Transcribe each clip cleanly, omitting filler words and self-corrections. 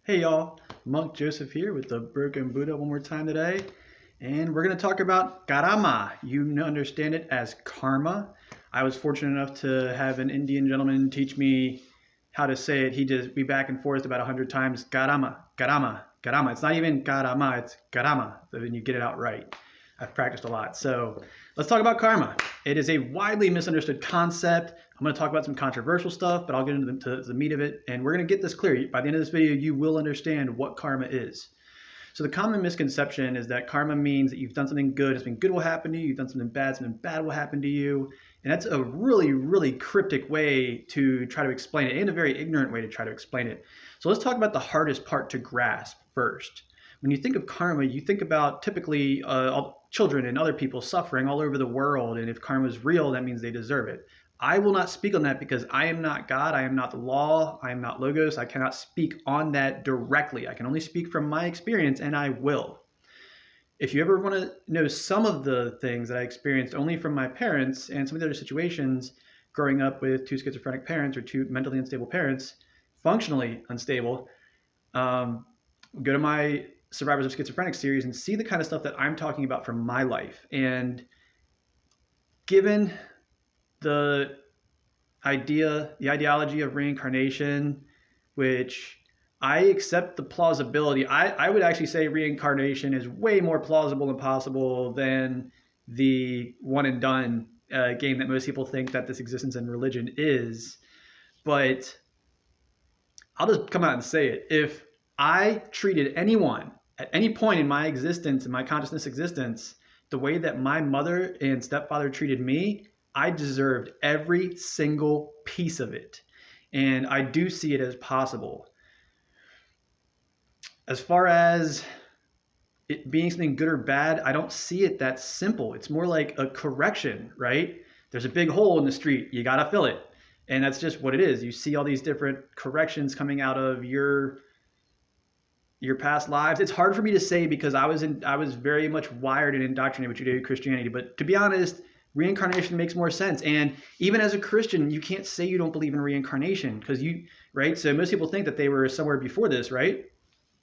Hey y'all, Monk Joseph here with the Broken Buddha one more time today. And we're going to talk about karma. You understand it as karma. I was fortunate enough to have an Indian gentleman teach me how to say it. He just be back and forth about 100 times. Karama, karama, karama. It's not even karama, it's karama. So then you get it out right. I've practiced a lot. So let's talk about karma. It is a widely misunderstood concept. I'm going to talk about some controversial stuff, but I'll get into the meat of it. And we're going to get this clear. By the end of this video, you will understand what karma is. So the common misconception is that karma means that you've done something good, something good will happen to you, you've done something bad will happen to you. And that's a really, really cryptic way to try to explain it, and a very ignorant way to try to explain it. So let's talk about the hardest part to grasp first. When you think of karma, you think about typically children and other people suffering all over the world. And if karma is real, that means they deserve it. I will not speak on that because I am not God. I am not the law. I am not Logos. I cannot speak on that directly. I can only speak from my experience, and I will. If you ever want to know some of the things that I experienced only from my parents and some of the other situations growing up with two schizophrenic parents or two mentally unstable parents, functionally unstable, go to my Survivors of Schizophrenic series and see the kind of stuff that I'm talking about from my life. And given the ideology of reincarnation, which I accept the plausibility. I would actually say reincarnation is way more plausible and possible than the one and done game that most people think that this existence in religion is. But I'll just come out and say it. If I treated anyone at any point in my existence, in my consciousness existence, the way that my mother and stepfather treated me, I deserved every single piece of it. And I do see it as possible. As far as it being something good or bad, I don't see it that simple. It's more like a correction, right? There's a big hole in the street, you got to fill it. And that's just what it is. You see all these different corrections coming out of your past lives. It's hard for me to say because I was very much wired and indoctrinated with Judeo-Christianity. But to be honest, reincarnation makes more sense. And even as a Christian, you can't say you don't believe in reincarnation because right? So most people think that they were somewhere before this, right?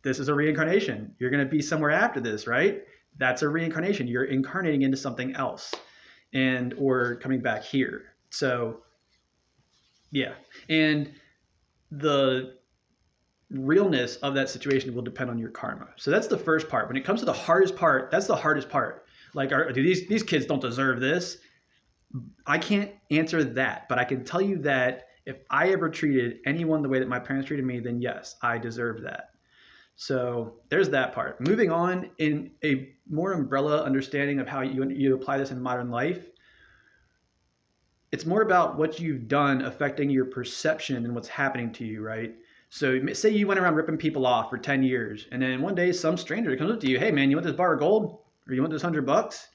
This is a reincarnation. You're going to be somewhere after this, right? That's a reincarnation. You're incarnating into something else or coming back here. So yeah. And the realness of that situation will depend on your karma. So that's the first part. When it comes to the hardest part, that's the hardest part. Like, do these kids don't deserve this? I can't answer that, but I can tell you that if I ever treated anyone the way that my parents treated me, then yes, I deserve that. So there's that part. Moving on, in a more umbrella understanding of how you apply this in modern life, it's more about what you've done affecting your perception and what's happening to you, right? So say you went around ripping people off for 10 years, and then one day some stranger comes up to you, hey man, you want this bar of gold? Or you want this $100?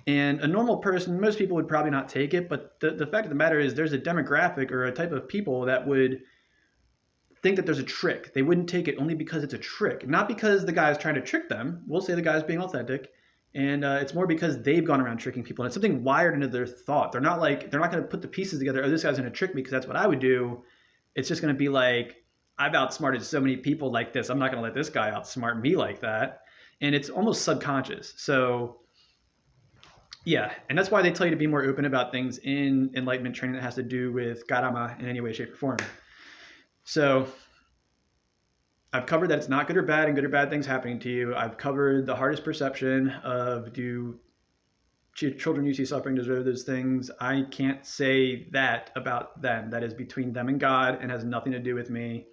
And a normal person, most people would probably not take it, but the fact of the matter is there's a demographic or a type of people that would think that there's a trick. They wouldn't take it only because it's a trick, not because the guy's trying to trick them. We'll say the guy's being authentic. And it's more because they've gone around tricking people. And it's something wired into their thought. They're not going to put the pieces together, oh, this guy's going to trick me because that's what I would do. It's just going to be like, I've outsmarted so many people like this. I'm not going to let this guy outsmart me like that. And it's almost subconscious. So yeah, and that's why they tell you to be more open about things in enlightenment training that has to do with karma in any way, shape, or form. So I've covered that it's not good or bad and good or bad things happening to you. I've covered the hardest perception of do children you see suffering deserve those things. I can't say that about them. That is between them and God and has nothing to do with me.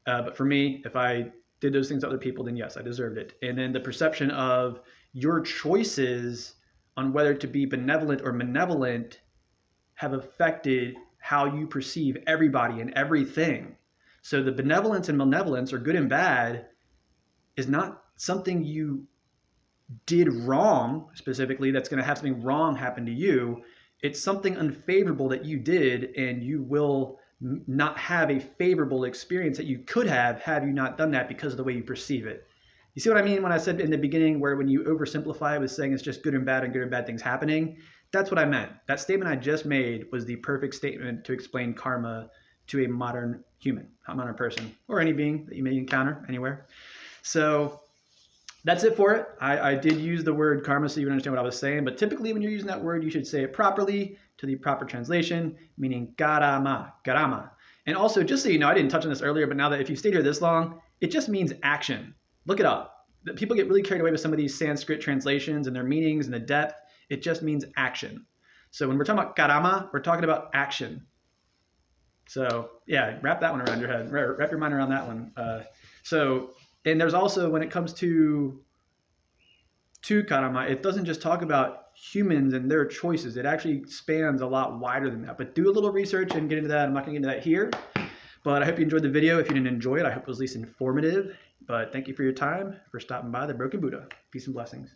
But for me, if I did those things to other people, then yes, I deserved it. And then the perception of your choices on whether to be benevolent or malevolent have affected how you perceive everybody and everything. So the benevolence and malevolence, or good and bad, is not something you did wrong specifically that's going to have something wrong happen to you. It's something unfavorable that you did, and you will not have a favorable experience that you could have had you not done that because of the way you perceive it. You see what I mean when I said in the beginning where when you oversimplify it with saying it's just good and bad things happening? That's what I meant. That statement I just made was the perfect statement to explain karma to a modern human, a modern person, or any being that you may encounter anywhere. So that's it for it. I did use the word karma so you would understand what I was saying, but typically when you're using that word, you should say it properly to the proper translation, meaning karama, karama. And also, just so you know, I didn't touch on this earlier, but now that if you've stayed here this long, it just means action. Look it up. People get really carried away with some of these Sanskrit translations and their meanings and the depth. It just means action. So when we're talking about karama, we're talking about action. So yeah, wrap that one around your head. Wrap your mind around that one. And there's also, when it comes to karma, it doesn't just talk about humans and their choices. It actually spans a lot wider than that. But do a little research and get into that. I'm not going to get into that here. But I hope you enjoyed the video. If you didn't enjoy it, I hope it was at least informative. But thank you for your time, for stopping by the Broken Buddha. Peace and blessings.